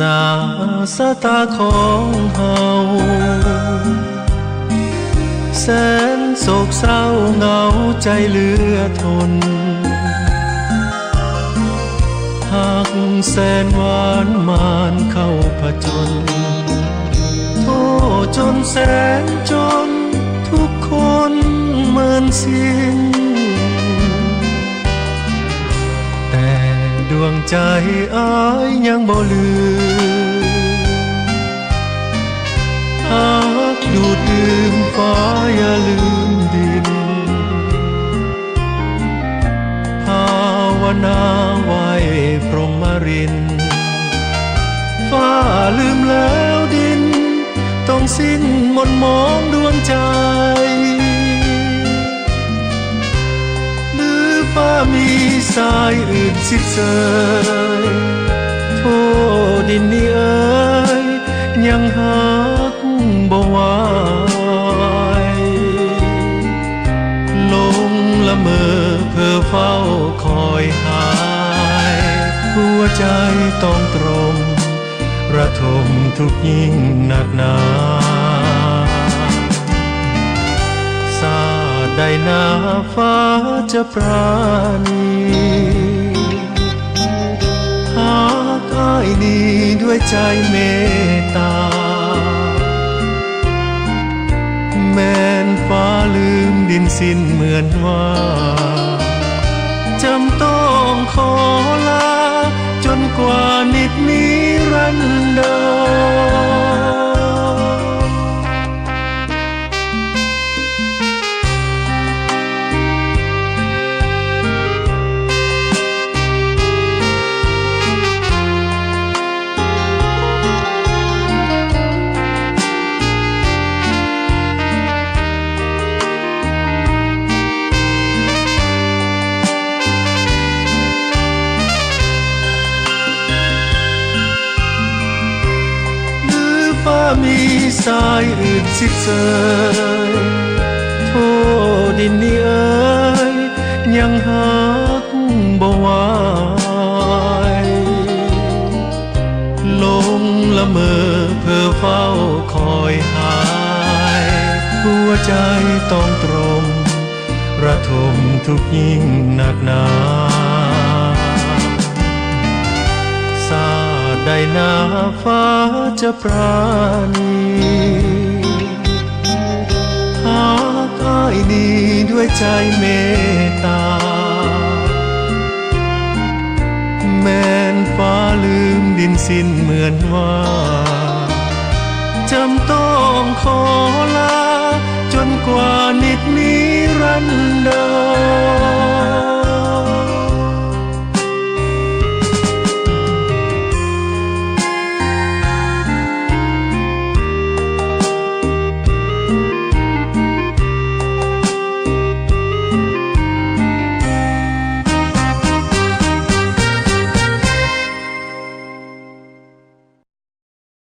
นาสาตาของเฮาแสนโศกเศร้าเหงาใจเหลือทนหากแสนหวานมานเข้าผจญโทษจนแสนจนทุกคนเหมือนสิ้นแต่ดวงใจอ้ายยังบ่ลืมหากดูดดื่มฟ้าอย่าลืมดินภาวนาไว้พรหมรินทร์ฟ้าลืมแล้วดินต้องสิ้นมนมองดวงใจหรือฟ้ามีสายอื่นสิเสยโทษดินนี่เอ๋ยยังหักบ่ไหวลงละเมอเพ้อเฝ้าคอยหายหัวใจต้องตรมระทมทุกข์ยิ่งหนักหนาสาดใดหน้าฟ้าจะปราณีหากอ้ายนี้ด้วยใจเมตตาแม้นฟ้าลืมดินสิ้นเหมือนว่าจำต้องขอลาจนกว่านิดนิรันดรมีสายอื่นสิเสยโทษดินนี่เอ๋ยยังหักบ่ไหวลงละเมอเพ้อเฝ้าคอยหายหัวใจต้องตรมระทมทุกข์ยิ่งหนักหนาใดหน้าฟ้าจะปราณีหากอ้ายนี้ด้วยใจเมตตาแม้นฟ้าลืมดินสิ้นเหมือนว่าจำต้องขอลาจนกว่านิดนิรันดร